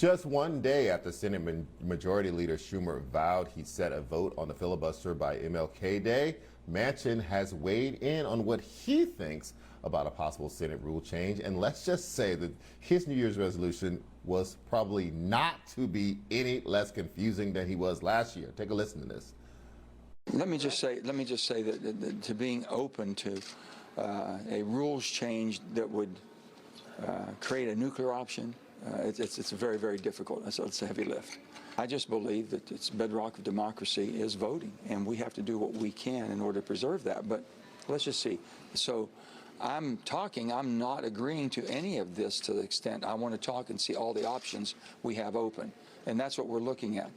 Just one day after Senate Majority Leader Schumer vowed he'd set a vote on the filibuster by MLK Day, Manchin has weighed in on what he thinks about a possible Senate rule change. And let's just say that his New Year's resolution was probably not to be any less confusing than he was last year. Take a listen to this. Let me just say that to being open to a rules change that would create a nuclear option, it's very, very difficult. It's a heavy lift. I just believe that it's bedrock of democracy is voting, and we have to do what we can in order to preserve that. But let's just see. So I'm not agreeing to any of this to the extent I want to talk and see all the options we have open, and that's what we're looking at.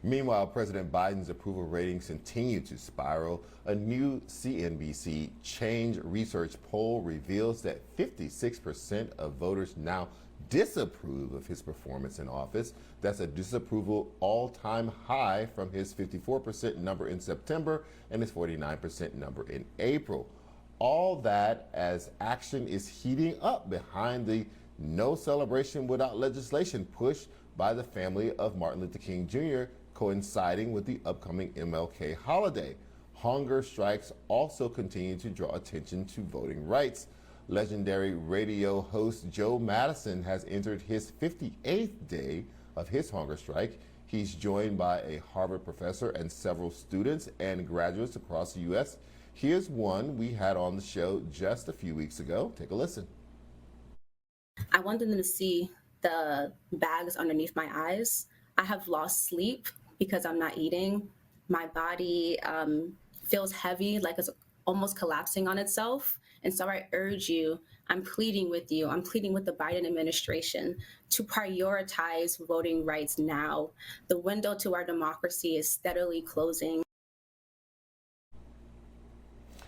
Meanwhile, President Biden's approval ratings continue to spiral. A new CNBC Change Research poll reveals that 56% of voters now disapprove of his performance in office. That's a disapproval all-time high from his 54% number in September and his 49% number in April. All that as action is heating up behind the no celebration without legislation push by the family of Martin Luther King Jr., coinciding with the upcoming MLK holiday. Hunger strikes also continue to draw attention to voting rights. Legendary radio host Joe Madison has entered his 58th day of his hunger strike. He's joined by a Harvard professor and several students and graduates across the U.S. Here's one we had on the show just a few weeks ago. Take a listen. I wanted them to see the bags underneath my eyes. I have lost sleep because I'm not eating. My body feels heavy, like it's almost collapsing on itself. And so I urge you, I'm pleading with you, I'm pleading with the Biden administration to prioritize voting rights now. The window to our democracy is steadily closing.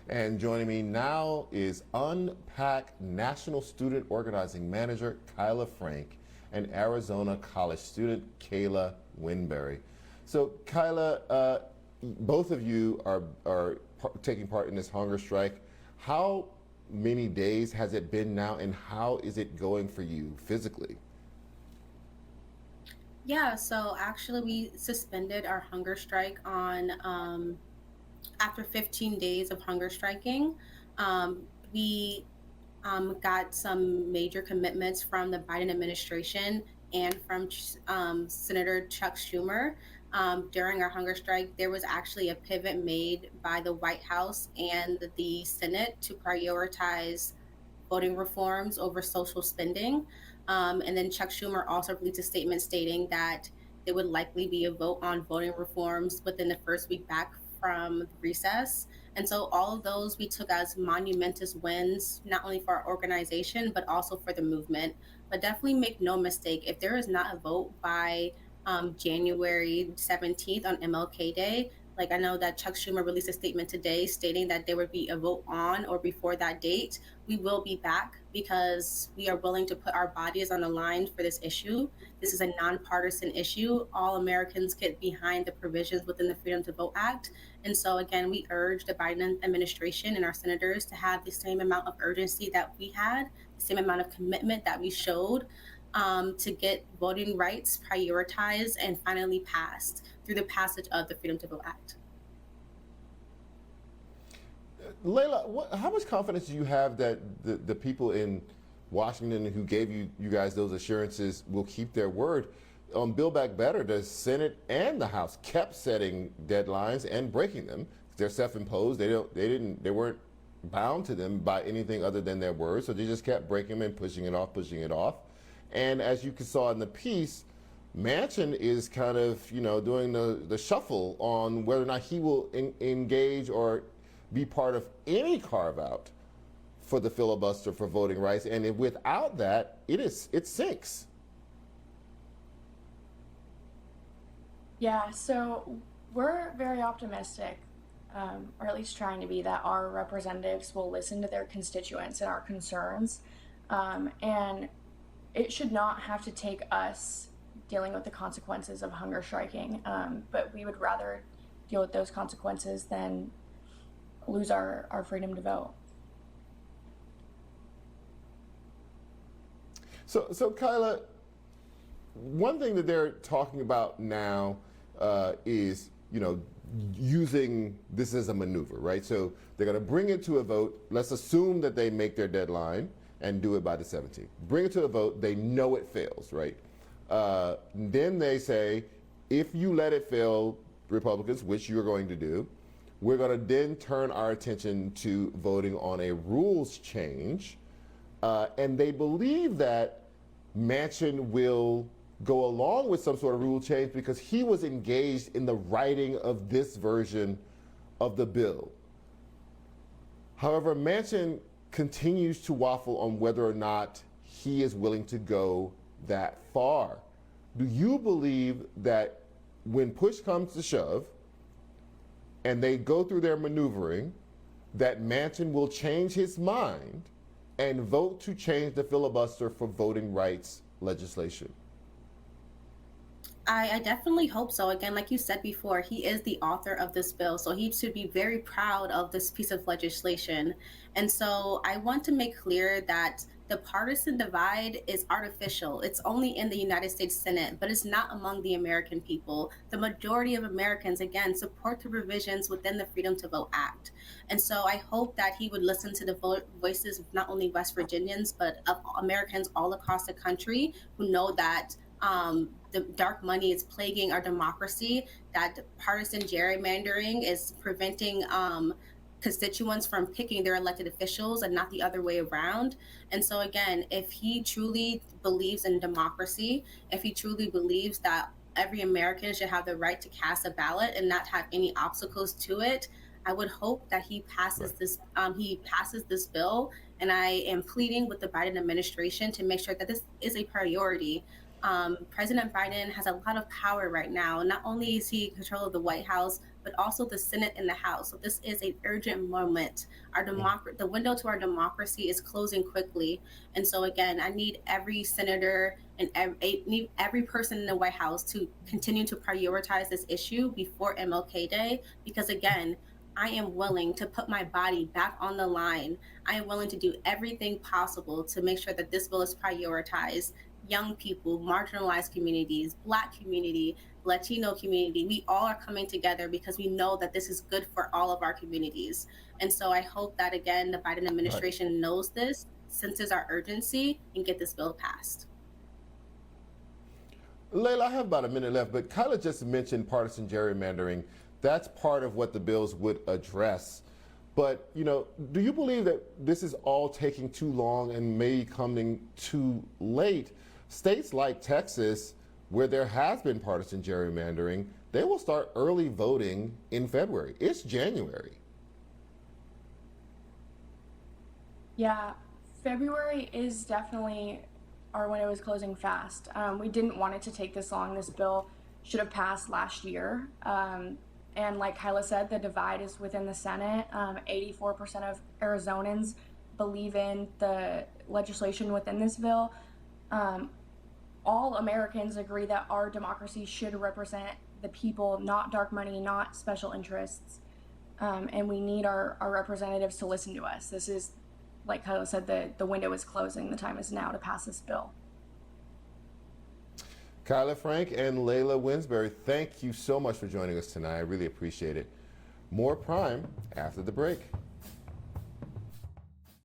And joining me now is Un-PAC National Student Organizing Manager Kyla Frank and Arizona college student Leila Winbury. So Kyla, both of you are taking part in this hunger strike. How many days has it been now, and how is it going for you physically? Yeah, so actually we suspended our hunger strike on after 15 days of hunger striking. We got some major commitments from the Biden administration and from Senator Chuck Schumer. During our hunger strike, there was actually a pivot made by the White House and the Senate to prioritize voting reforms over social spending. And then Chuck Schumer also released a statement stating that there would likely be a vote on voting reforms within the first week back from recess. And so all of those we took as monumentous wins, not only for our organization, but also for the movement. But definitely make no mistake, if there is not a vote by January 17th on MLK Day, like I know that Chuck Schumer released a statement today stating that there would be a vote on or before that date, we will be back because we are willing to put our bodies on the line for this issue. This is a nonpartisan issue. All Americans get behind the provisions within the Freedom to Vote Act. And so again, we urge the Biden administration and our senators to have the same amount of urgency that we had, the same amount of commitment that we showed to get voting rights prioritized and finally passed through the passage of the Freedom to Vote Act. Leila, how much confidence do you have that the people in Washington who gave you guys those assurances will keep their word? On Build Back Better, the Senate and the House kept setting deadlines and breaking them. They're self-imposed. They weren't bound to them by anything other than their word, so they just kept breaking them and pushing it off. And as you saw in the piece, Manchin is kind of, doing the shuffle on whether or not he will engage or be part of any carve-out for the filibuster for voting rights. And without that, it sinks. Yeah, so we're very optimistic, or at least trying to be, that our representatives will listen to their constituents and our concerns. And it should not have to take us dealing with the consequences of hunger striking, but we would rather deal with those consequences than lose our freedom to vote. So Kyla, one thing that they're talking about now is, using this as a maneuver, right? So they're going to bring it to a vote. Let's assume that they make their deadline and do it by the 17th. Bring it to a vote. They know it fails, right? Then they say, if you let it fail, Republicans, which you're going to do, we're going to then turn our attention to voting on a rules change. And they believe that Manchin will go along with some sort of rule change because he was engaged in the writing of this version of the bill. However, Manchin continues to waffle on whether or not he is willing to go that far. Do you believe that when push comes to shove and they go through their maneuvering, that Manchin will change his mind and vote to change the filibuster for voting rights legislation? I definitely hope so. Again, like you said before, he is the author of this bill, so he should be very proud of this piece of legislation. And so I want to make clear that the partisan divide is artificial. It's only in the United States Senate, but it's not among the American people. The majority of Americans, again, support the provisions within the Freedom to Vote Act. And so I hope that he would listen to the voices of not only West Virginians, but of Americans all across the country who know that the dark money is plaguing our democracy, that partisan gerrymandering is preventing constituents from picking their elected officials and not the other way around. And so again, if he truly believes in democracy, if he truly believes that every American should have the right to cast a ballot and not have any obstacles to it, I would hope that he passes this. He passes this bill, and I am pleading with the Biden administration to make sure that this is a priority. President Biden has a lot of power right now. Not only is he in control of the White House, but also the Senate and the House. So this is an urgent moment. The window to our democracy is closing quickly. And so again, I need every senator and every person in the White House to continue to prioritize this issue before MLK Day, because again, I am willing to put my body back on the line. I am willing to do everything possible to make sure that this bill is prioritized. Young people, marginalized communities, Black community, Latino community, we all are coming together because we know that this is good for all of our communities. And so I hope that, again, the Biden administration knows this, senses our urgency, and get this bill passed. Leila, I have about a minute left, but Kyla just mentioned partisan gerrymandering. That's part of what the bills would address. But, do you believe that this is all taking too long and may coming too late? States like Texas, where there has been partisan gerrymandering, they will start early voting in February. It's January. Yeah, February is definitely our window is closing fast. We didn't want it to take this long. This bill should have passed last year. And like Kyla said, the divide is within the Senate. 84% of Arizonans believe in the legislation within this bill. All Americans agree that our democracy should represent the people, not dark money, not special interests. And we need our representatives to listen to us. This is, like Kyla said, the window is closing. The time is now to pass this bill. Kyla Frank and Leila Winbury, thank you so much for joining us tonight. I really appreciate it. More Prime after the break.